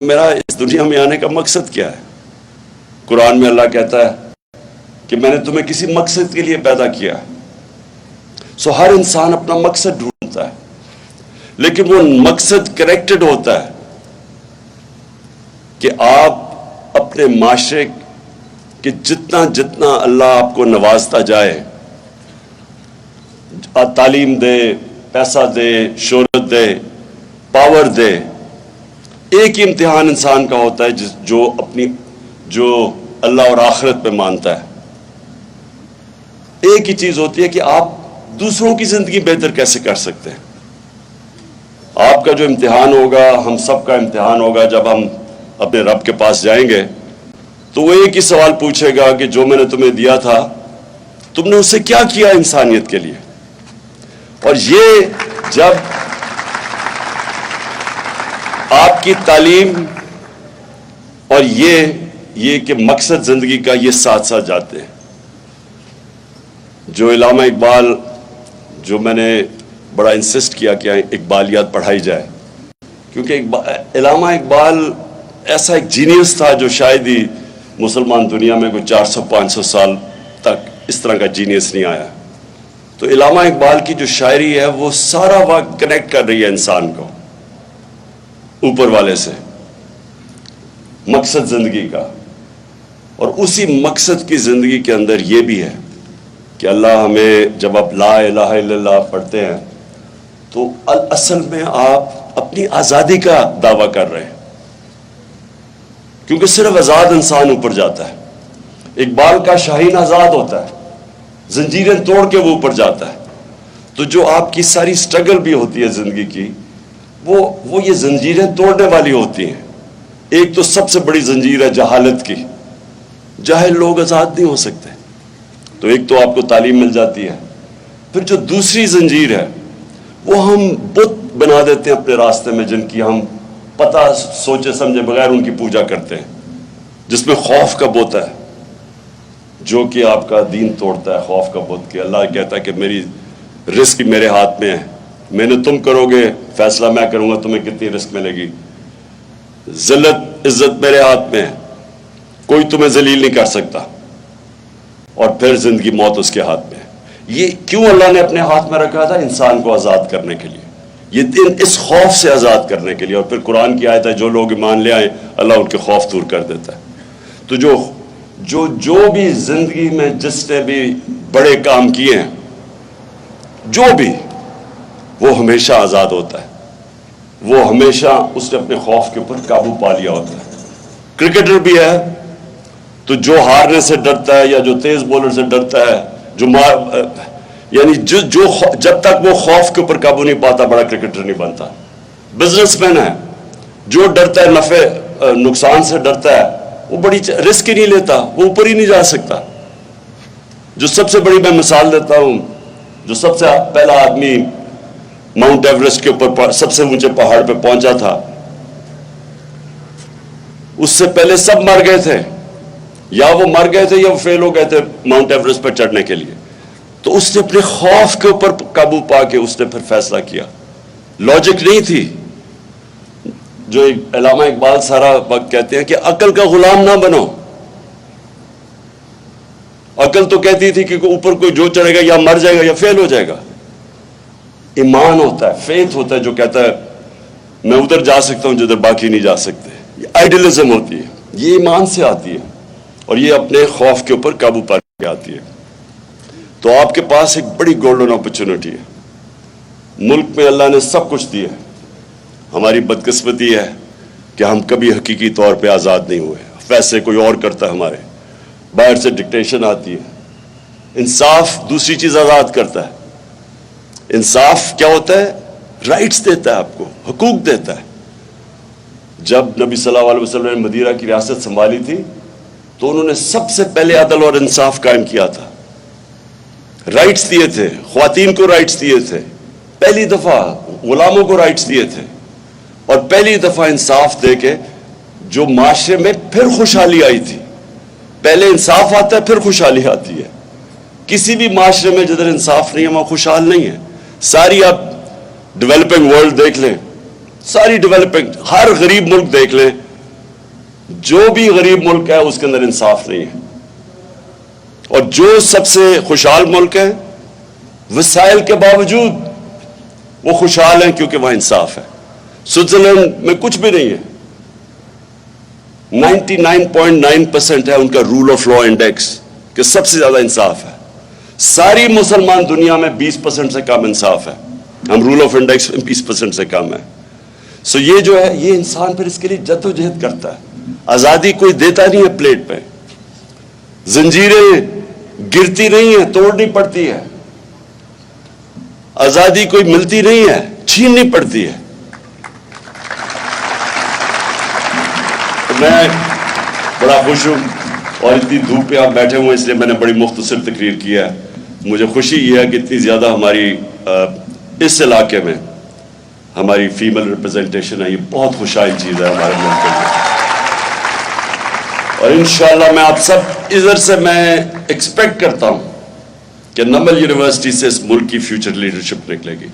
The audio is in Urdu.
میرا اس دنیا میں آنے کا مقصد کیا ہے؟ قرآن میں اللہ کہتا ہے کہ میں نے تمہیں کسی مقصد کے لیے پیدا کیا ہے۔ ہر انسان اپنا مقصد ڈھونڈتا ہے، لیکن وہ مقصد کریکٹڈ ہوتا ہے کہ آپ اپنے معاشرے کہ جتنا جتنا اللہ آپ کو نوازتا جائے، تعلیم دے، پیسہ دے، شہرت دے، پاور دے، ایک ہی امتحان انسان کا ہوتا ہے جو اللہ اور آخرت پہ مانتا ہے۔ ایک ہی چیز ہوتی ہے کہ آپ دوسروں کی زندگی بہتر کیسے کر سکتے ہیں۔ آپ کا جو امتحان ہوگا، ہم سب کا امتحان ہوگا، جب ہم اپنے رب کے پاس جائیں گے تو وہ ایک ہی سوال پوچھے گا کہ جو میں نے تمہیں دیا تھا تم نے اسے کیا کیا انسانیت کے لیے۔ اور یہ جب آپ کی تعلیم اور یہ کہ مقصد زندگی کا یہ ساتھ ساتھ جاتے ہیں۔ جو علامہ اقبال، جو میں نے بڑا انسسٹ کیا کہ اقبالیات پڑھائی جائے، کیونکہ علامہ اقبال ایسا ایک جینیس تھا جو شاید ہی مسلمان دنیا میں کوئی 400-500 سال تک اس طرح کا جینیس نہیں آیا۔ تو علامہ اقبال کی جو شاعری ہے وہ سارا وقت کنیکٹ کر رہی ہے انسان کو اوپر والے سے، مقصد زندگی کا۔ اور اسی مقصد کی زندگی کے اندر یہ بھی ہے کہ اللہ ہمیں، جب آپ لا الہ الا اللہ پڑھتے ہیں تو اصل میں آپ اپنی آزادی کا دعویٰ کر رہے ہیں، کیونکہ صرف آزاد انسان اوپر جاتا ہے۔ اقبال کا شاہین آزاد ہوتا ہے، زنجیریں توڑ کے وہ اوپر جاتا ہے۔ تو جو آپ کی ساری سٹرگل بھی ہوتی ہے زندگی کی، وہ یہ زنجیریں توڑنے والی ہوتی ہیں۔ ایک تو سب سے بڑی زنجیر ہے جہالت کی، جاہل لوگ آزاد نہیں ہو سکتے۔ تو ایک تو آپ کو تعلیم مل جاتی ہے، پھر جو دوسری زنجیر ہے وہ ہم بت بنا دیتے ہیں اپنے راستے میں، جن کی ہم پتہ سوچے سمجھے بغیر ان کی پوجا کرتے ہیں، جس میں خوف کا بت ہے جو کہ آپ کا دین توڑتا ہے۔ خوف کا بت کہ اللہ کہتا ہے کہ میری رزق میرے ہاتھ میں ہے، میں نے تم کرو گے فیصلہ، میں کروں گا تمہیں کتنی رزق ملے گی۔ ذلت عزت میرے ہاتھ میں ہے، کوئی تمہیں ذلیل نہیں کر سکتا۔ اور پھر زندگی موت اس کے ہاتھ میں ہے۔ یہ کیوں اللہ نے اپنے ہاتھ میں رکھا تھا؟ انسان کو آزاد کرنے کے لیے، یہ دن اس خوف سے آزاد کرنے کے لیے۔ اور پھر قرآن کی آیت ہے جو لوگ ایمان لے آئیں اللہ ان کے خوف دور کر دیتا ہے۔ تو جو بھی زندگی میں جس نے بھی بڑے کام کیے ہیں، جو بھی، وہ ہمیشہ آزاد ہوتا ہے۔ وہ ہمیشہ اس نے اپنے خوف کے اوپر قابو پا لیا ہوتا ہے۔ کرکٹر بھی ہے تو جو ہارنے سے ڈرتا ہے یا جو تیز بولر سے ڈرتا ہے، جب تک وہ خوف کے اوپر قابو نہیں پاتا بڑا کرکٹر نہیں بنتا۔ بزنس مین ہے جو ڈرتا ہے، نفع نقصان سے ڈرتا ہے، وہ بڑی رسک ہی نہیں لیتا، وہ اوپر ہی نہیں جا سکتا۔ جو سب سے بڑی میں مثال دیتا ہوں، جو سب سے پہلا آدمی ماؤنٹ ایوریسٹ کے اوپر سب سے اونچے پہاڑ پہ پہنچا تھا، اس سے پہلے سب مر گئے تھے، یا وہ مر گئے تھے یا وہ فیل ہو گئے تھے ماؤنٹ ایوریسٹ پر چڑھنے کے لیے۔ تو اس نے اپنے خوف کے اوپر قابو پا کے اس نے پھر فیصلہ کیا۔ لاجک نہیں تھی، جو علامہ اقبال سارا وقت کہتے ہیں کہ عقل کا غلام نہ بنو۔ عقل تو کہتی تھی کہ اوپر کوئی جو چڑھے گا یا مر جائے گا یا فیل ہو جائے گا۔ ایمان ہوتا ہے، فیتھ ہوتا ہے جو کہتا ہے میں ادھر جا سکتا ہوں جدھر باقی نہیں جا سکتے۔ یہ آئیڈیلزم ہوتی ہے، یہ ایمان سے آتی ہے، اور یہ اپنے خوف کے اوپر قابو پا کے آتی ہے۔ تو آپ کے پاس ایک بڑی گولڈن اپرچونٹی ہے۔ ملک میں اللہ نے سب کچھ دیا ہے، ہماری بدقسمتی ہے کہ ہم کبھی حقیقی طور پہ آزاد نہیں ہوئے۔ فیصلے کوئی اور کرتا ہے ہمارے، باہر سے ڈکٹیشن آتی ہے۔ انصاف دوسری چیز آزاد کرتا ہے۔ انصاف کیا ہوتا ہے؟ رائٹس دیتا ہے، آپ کو حقوق دیتا ہے۔ جب نبی صلی اللہ علیہ وسلم نے مدینہ کی ریاست سنبھالی تھی تو انہوں نے سب سے پہلے عدل اور انصاف قائم کیا تھا، رائٹس دیے تھے، خواتین کو رائٹس دیے تھے، پہلی دفعہ غلاموں کو رائٹس دیے تھے، اور پہلی دفعہ انصاف دے کے جو معاشرے میں پھر خوشحالی آئی تھی۔ پہلے انصاف آتا ہے پھر خوشحالی آتی ہے۔ کسی بھی معاشرے میں جدھر انصاف نہیں ہے وہاں خوشحال نہیں ہے۔ ساری آپ ڈیولپنگ ورلڈ دیکھ لیں، ساری ڈیولپنگ، ہر غریب ملک دیکھ لیں، جو بھی غریب ملک ہے اس کے اندر انصاف نہیں ہے، اور جو سب سے خوشحال ملک ہے وسائل کے باوجود وہ خوشحال ہیں کیونکہ وہاں انصاف ہے۔ سوئٹزرلینڈ میں کچھ بھی نہیں ہے، 99.9% ہے ان کا رول آف لا انڈیکس، کہ سب سے زیادہ انصاف ہے۔ ساری مسلمان دنیا میں 20% سے کم انصاف ہے، ہم رول آف انڈیکس میں 20% سے کم ہے۔ سو یہ جو ہے، یہ انسان پھر اس کے لیے جدوجہد کرتا ہے۔ آزادی کوئی دیتا نہیں ہے پلیٹ پہ، زنجیریں گرتی نہیں ہیں، توڑنی پڑتی ہے۔ آزادی کوئی ملتی نہیں ہے، چھیننی پڑتی ہے۔ میں بڑا خوش ہوں، اور اتنی دھوپ پہ آپ بیٹھے ہوئے اس لیے میں نے بڑی مختصر تقریر کیا ہے۔ مجھے خوشی یہ ہے کہ اتنی زیادہ ہماری اس علاقے میں ہماری فیمل ریپرزنٹیشن ہے، یہ بہت خوشحال چیز ہے ہمارے ملک کے لیے۔ اور انشاءاللہ میں آپ سب ادھر سے میں ایکسپیکٹ کرتا ہوں کہ نمل یونیورسٹی سے اس ملک کی فیوچر لیڈرشپ نکلے گی۔